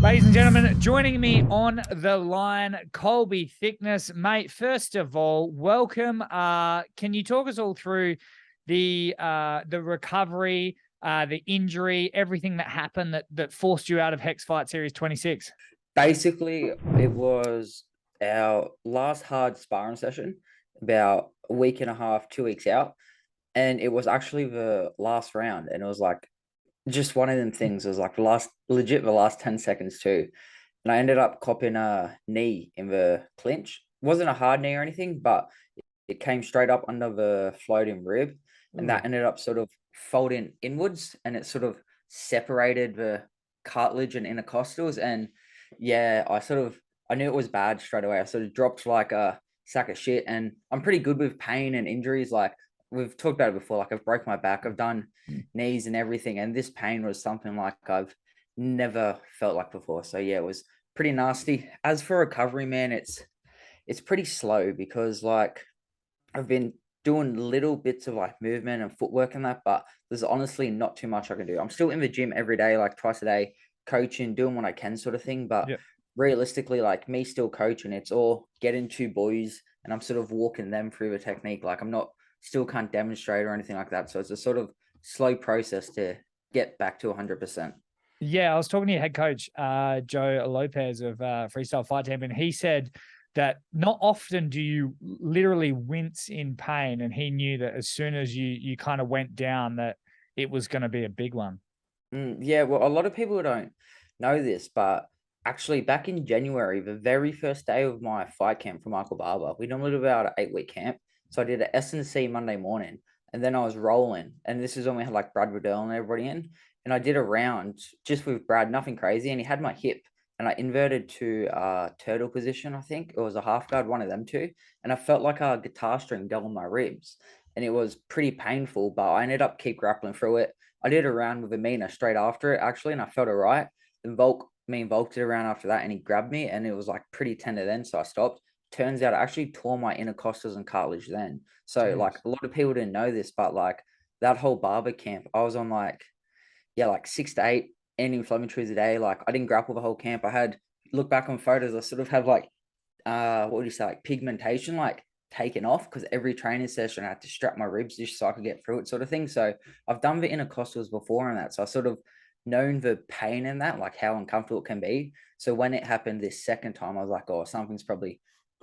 Ladies and gentlemen, joining me on the line, Colby Thicknesse. Mate, first of all, welcome. Can you talk us all through the recovery, the injury, everything that happened that forced you out of Hex Fight Series 26? Basically, it was our last hard sparring session, about a week and a half, 2 weeks out. And it was actually the last round. And it was like just one of them things. It was like the last 10 seconds too. And I ended up copping a knee in the clinch. It wasn't a hard knee or anything, but it came straight up under the floating rib. And that ended up sort of folding inwards, and it sort of separated the cartilage and intercostals. And yeah, I knew it was bad straight away. I sort of dropped like a sack of shit, and I'm pretty good with pain and injuries. Like we've talked about it before, like I've broke my back, I've done knees and everything, and this pain was something like I've never felt like before. So yeah, it was pretty nasty. As for recovery, man, it's pretty slow because like I've been doing little bits of like movement and footwork and that, but there's honestly not too much I can do. I'm still in the gym every day, like twice a day, coaching, doing what I can, sort of thing. But Yeah. realistically, like me still coaching, it's all getting two boys and I'm sort of walking them through the technique. Like I'm not still can't demonstrate or anything like that. So it's a sort of slow process to get back to 100%. Yeah, I was talking to your head coach, Joe Lopez of Freestyle Fight Gym, and he said that not often do you literally wince in pain, and he knew that as soon as you kind of went down, that it was going to be a big one. Yeah, well, a lot of people don't know this, but actually, back in January, the very first day of my fight camp for Michael Barber, we normally do about an 8-week camp. So I did a S&C Monday morning, and then I was rolling. And this is when we had like Brad Riddell and everybody in. And I did a round just with Brad, nothing crazy. And he had my hip, and I inverted to turtle position, I think. It was a half guard, one of them two. And I felt like a guitar string down my ribs. And it was pretty painful, but I ended up keep grappling through it. I did a round with Amina straight after it, actually, and I felt all right. Then me and Volk did a round after that, and he grabbed me, and it was like pretty tender then, so I stopped. Turns out I actually tore my intercostals and cartilage then. So, like, Jeez. a lot of people didn't know this, but like that whole barber camp, I was on like, yeah, like 6 to 8 anti-inflammatories a day. Like, I didn't grapple the whole camp. I had, look back on photos, I sort of have like what would you say, like pigmentation, like taken off because every training session I had to strap my ribs just so I could get through it, sort of thing. So I've done the intercostals before and that. So I sort of known the pain in that, like how uncomfortable it can be. So when it happened this second time, I was like, oh, something's probably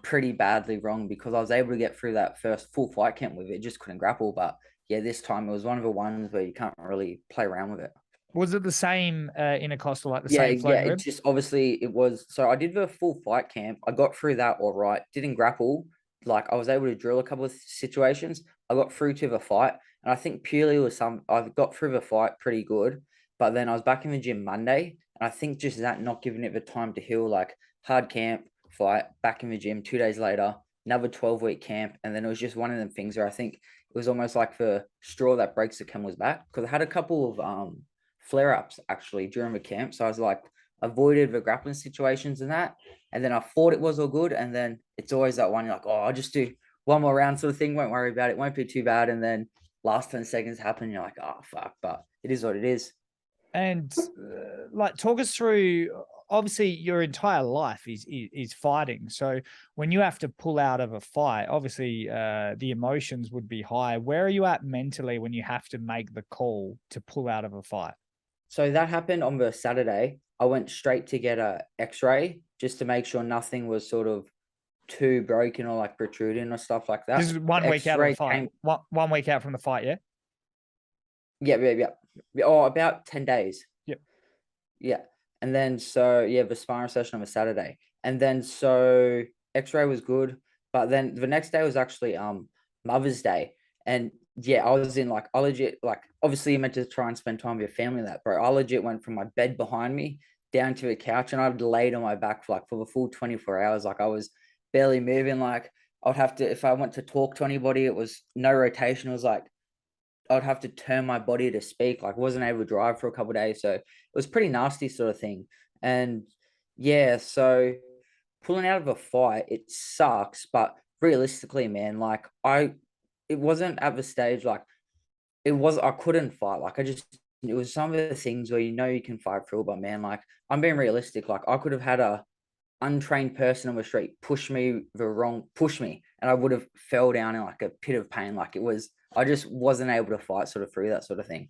pretty badly wrong because I was able to get through that first full fight camp with it, just couldn't grapple. But yeah, this time it was one of the ones where you can't really play around with it. Was it the same intercostal, like the Yeah, same yeah. floating It rib? just obviously it was. So I did the full fight camp. I got through that all right. Didn't grapple. Like I was able to drill a couple of situations. I got through to the fight, and I think purely was some. I got through the fight pretty good, but then I was back in the gym Monday, and I think just that not giving it the time to heal. Like hard camp, fight, back in the gym. 2 days later, another 12-week camp, and then it was just one of them things where I think it was almost like the straw that breaks the camel's back because I had a couple of flare-ups actually during the camp. So I was like avoided the grappling situations and that. And then I thought it was all good. And then it's always that one, you're like, oh, I'll just do one more round sort of thing. Won't worry about it. Won't be too bad. And then last 10 seconds happen. You're like, oh, fuck. But it is what it is. And like, talk us through. Obviously, your entire life is fighting. So when you have to pull out of a fight, obviously the emotions would be high. Where are you at mentally when you have to make the call to pull out of a fight? So that happened on the Saturday. I went straight to get a x-ray just to make sure nothing was sort of too broken or like protruding or stuff like This that. is The 1 week out of the x-ray fight. came. One week out from the fight, yeah? Yeah, yeah, yeah. Oh, about 10 days. Yep. Yeah. And then so yeah, the sparring session on a Saturday. And then so X-ray was good. But then the next day was actually Mother's Day. And yeah, I was in like I legit like obviously you meant to try and spend time with your family and that, bro. I legit went from my bed behind me down to the couch and I'd laid on my back for like for the full 24 hours. Like I was barely moving. Like I'd have to if I went to talk to anybody, it was no rotation. It was like I'd have to turn my body to speak. Like wasn't able to drive for a couple of days, so it was pretty nasty sort of thing. And yeah, so pulling out of a fight, it sucks. But realistically, man, like it wasn't at the stage like it was. I couldn't fight. Like I just it was some of the things where you can fight through, but man, like I'm being realistic. Like I could have had a untrained person on the street push me, and I would have fell down in like a pit of pain. Like I just wasn't able to fight sort of through that sort of thing.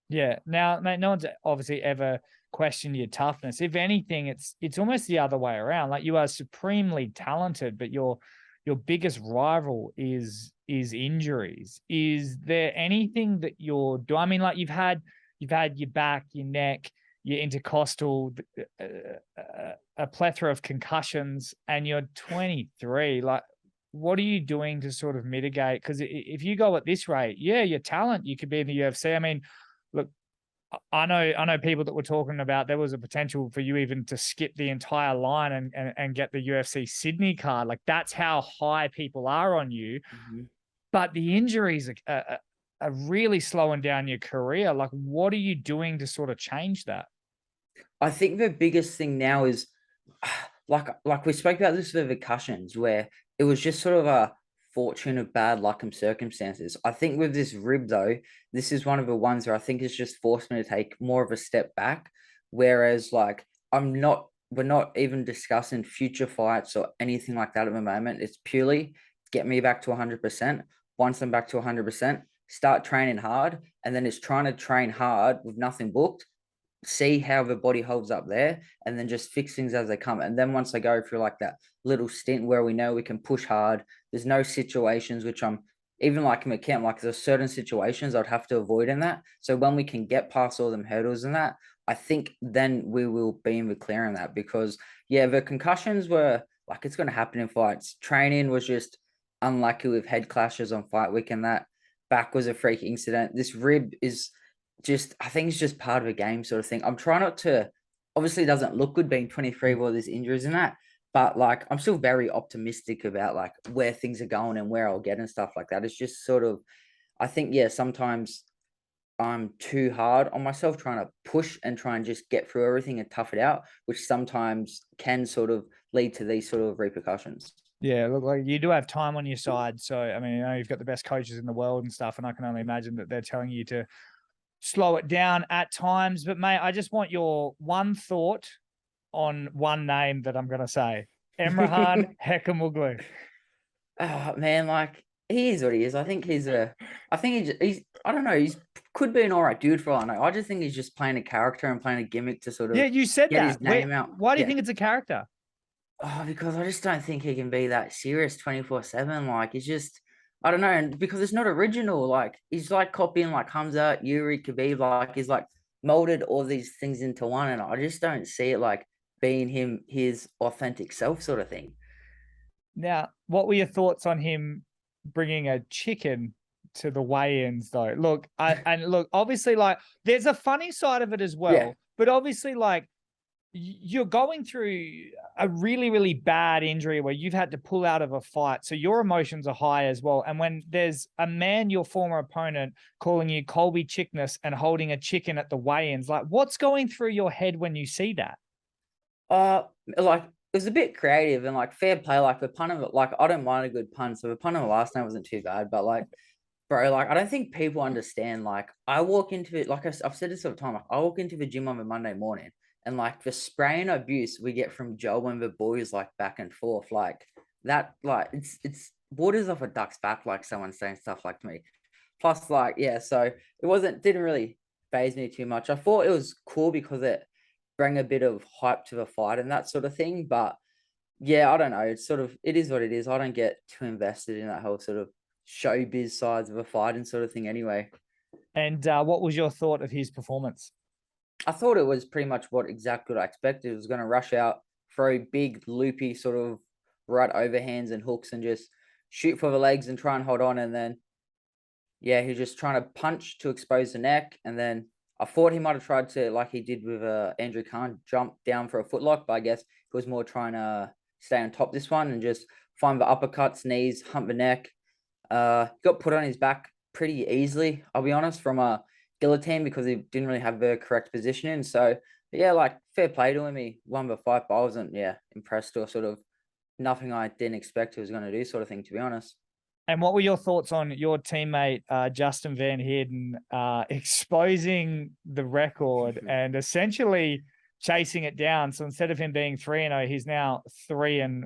Yeah. Now, mate, no one's obviously ever questioned your toughness. If anything, it's almost the other way around. Like you are supremely talented, but your biggest rival is injuries. Is there anything that you're doing? I mean, like you've had your back, your neck, your intercostal, a plethora of concussions, and you're 23. Like, what are you doing to sort of mitigate? Because if you go at this rate, yeah, your talent, you could be in the UFC. I mean, look, I know people that were talking about there was a potential for you even to skip the entire line and get the UFC Sydney card. Like that's how high people are on you. Mhm. But the injuries are really slowing down your career. Like, what are you doing to sort of change that? I think the biggest thing now is like we spoke about this with the concussions, where it was just sort of a fortune of bad luck and circumstances. I think with this rib though, this is one of the ones where I think it's just forced me to take more of a step back. Whereas like we're not even discussing future fights or anything like that at the moment. It's purely get me back to 100%. Once I'm back to 100%, start training hard, and then it's trying to train hard with nothing booked, see how the body holds up there, and then just fix things as they come. And then once I go through like that little stint where we know we can push hard, there's no situations which I'm even like in the camp, like there's certain situations I'd have to avoid in that. So when we can get past all them hurdles and that, I think then we will be in the clear in that, because yeah, the concussions were like, it's going to happen in fights. Training was just unlucky with head clashes on fight week, and that back was a freak incident. This rib is just, I think it's just part of a game sort of thing. I'm trying not to, obviously it doesn't look good being 23 with all these injuries and that, but like I'm still very optimistic about like where things are going and where I'll get and stuff like that. It's just sort of, I think, yeah, sometimes I'm too hard on myself trying to push and try and just get through everything and tough it out, which sometimes can sort of lead to these sort of repercussions. Yeah, look, like you do have time on your side. So, I mean, you know, you've got the best coaches in the world and stuff, and I can only imagine that they're telling you to slow it down at times. But mate, I just want your one thought on one name that I'm going to say. Emre Han Hekimoglu. Oh man, like he is what he is. I think he's, I don't know, could be an all right dude for all I know. I just think he's just playing a character and playing a gimmick to sort Yeah, of you said get his that. name out. Why do you Yeah. think it's a character? Oh, because I just don't think he can be that serious 24/7. Like he's just, I don't know, and because it's not original. Like he's like copying like Hamza, Yuri, Khabib. Like he's like molded all these things into one, and I just don't see it like being his authentic self sort of thing. Now, what were your thoughts on him bringing a chicken to the weigh-ins though? Look, obviously, like there's a funny side of it as Yeah. well, but obviously, like you're going through a really, really bad injury where you've had to pull out of a fight. So your emotions are high as well. And when there's a man, your former opponent, calling you Colby Thicknesse and holding a chicken at the weigh-ins, like what's going through your head when you see that? Uh, like it was a bit creative and like fair play. Like the pun of it, like I don't mind a good pun, so the pun of the last name wasn't too bad. But like, bro, like I don't think people understand. Like I walk into it, like I've said this all the time. Like I walk into the gym on a Monday morning, and like the spray and abuse we get from Joe and the boys, like back and forth, like that, like it's waters off a duck's back. Like someone saying stuff like to me. Plus, like yeah, so it didn't really phase me too much. I thought it was cool because it bring a bit of hype to the fight and that sort of thing. But yeah, I don't know. It's sort of, it is what it is. I don't get too invested in that whole sort of showbiz sides of a fight and sort of thing anyway. And what was your thought of his performance? I thought it was pretty much exactly what I expected. It was going to rush out, throw big, loopy sort of right overhands and hooks and just shoot for the legs and try and hold on. And then, yeah, he's just trying to punch to expose the neck. And then I thought he might have tried to, like he did with Andrew Khan, jump down for a footlock, but I guess he was more trying to stay on top this one and just find the uppercuts, knees, hump the neck. Got put on his back pretty easily, I'll be honest, from a guillotine because he didn't really have the correct positioning. So yeah, like fair play to him. He won the fight, but I wasn't, yeah, impressed or sort of nothing I didn't expect he was going to do sort of thing, to be honest. And what were your thoughts on your teammate, Justin Van Heerden, exposing the record and essentially chasing it down? So instead of him being 3-0, he's now 3-1.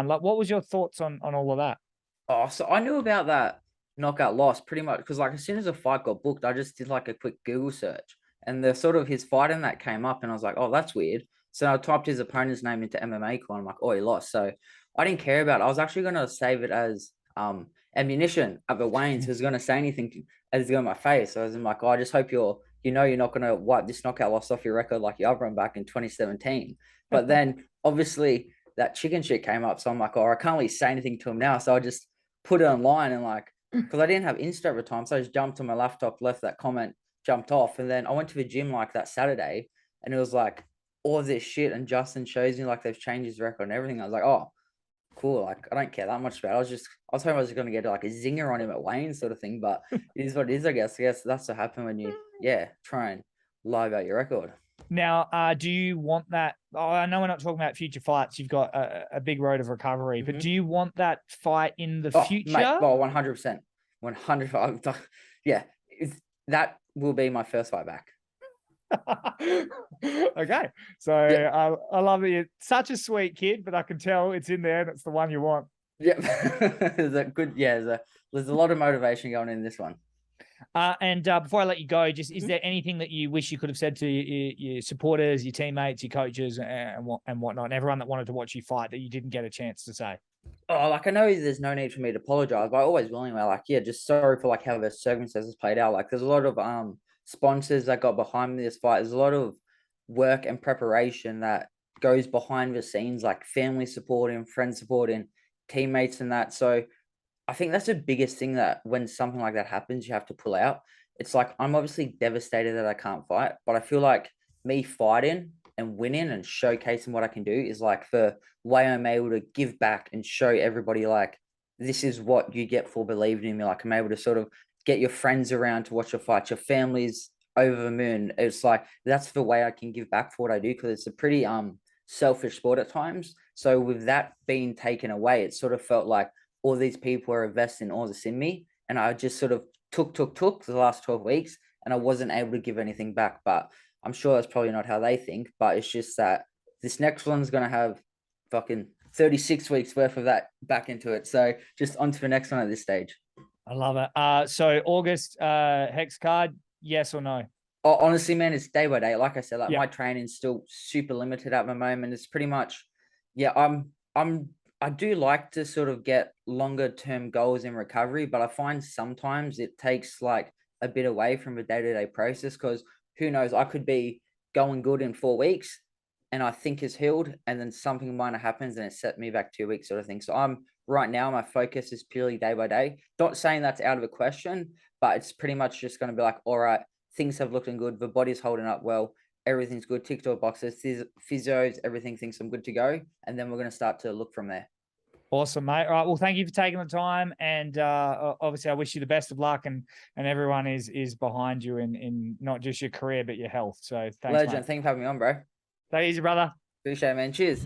Like, what was your thoughts on all of that? Oh, so I knew about that knockout loss pretty much because like as soon as the fight got booked, I just did like a quick Google search and the sort of his fight in that came up and I was like, oh, that's weird. So I typed his opponent's name into MMA Core and I'm like, oh, he lost. So I didn't care about it. I was actually gonna save it as ammunition of a Wayne's who's gonna say anything as he's going my face. So I was like, oh, I just hope you're not gonna wipe this knockout loss off your record like your other one back in 2017. But then obviously that chicken shit came up. So I'm like, oh, I can't really say anything to him now. So I just put it online and like, because I didn't have Insta at the time. So I just jumped on my laptop, left that comment, jumped off. And then I went to the gym like that Saturday and it was like all of this shit. And Justin shows me like they've changed his record and everything. I was like, oh, cool. Like, I don't care that much about it. I was hoping I was going to get like a zinger on him at Wayne sort of thing, but it is what it is, I guess. I guess that's what happened when you, try and lie about your record. Now, do you want that? Oh, I know we're not talking about future fights. You've got a big road of recovery, but do you want that fight in the future? Mate, well, 100%. 100%. Yeah, that will be my first fight back. Okay. So yeah. I love that you're such a sweet kid, but I can tell it's in there and it's the one you want. Yeah. There's a lot of motivation going in this one. And before I let you go, just is there anything that you wish you could have said to your supporters, your teammates, your coaches, and whatnot, and everyone that wanted to watch you fight that you didn't get a chance to say? Oh, like I know there's no need for me to apologize, but I always willingly like, just sorry for like how the circumstances played out. Like there's a lot of sponsors that got behind this fight. There's a lot of work and preparation that goes behind the scenes, like family supporting, friends supporting, teammates and that. So I think that's the biggest thing that when something like that happens, you have to pull out. It's like, I'm obviously devastated that I can't fight, but I feel like me fighting and winning and showcasing what I can do is like the way I'm able to give back and show everybody like, this is what you get for believing in me. Like I'm able to sort of get your friends around to watch your fight, your family's over the moon. It's like, that's the way I can give back for what I do. Cause it's a pretty, selfish sport at times. So with that being taken away, it sort of felt like, all these people are investing all this in me. And I just sort of took the last 12 weeks and I wasn't able to give anything back. But I'm sure that's probably not how they think. But it's just that this next one's going to have fucking 36 weeks worth of that back into it. So just on to the next one at this stage. I love it. So August, Hex card, yes or no? Oh, honestly, man, it's day by day. Like I said, like my training's still super limited at the moment. It's pretty much, I do like to sort of get longer term goals in recovery, but I find sometimes it takes like a bit away from the day-to-day process because who knows, I could be going good in 4 weeks and I think it's healed and then something minor happens and it set me back 2 weeks sort of thing. So right now, my focus is purely day by day. Not saying that's out of the question, but it's pretty much just going to be like, all right, things have looking good. The body's holding up well. Everything's good. Ticked all boxes, physios, everything thinks I'm good to go. And then we're going to start to look from there. Awesome, mate. All right. Well, thank you for taking the time. And obviously I wish you the best of luck and everyone is behind you in not just your career, but your health. So thanks, Legend. mate. Thanks for having me on, bro. Take it easy, brother. Appreciate it, man. Cheers.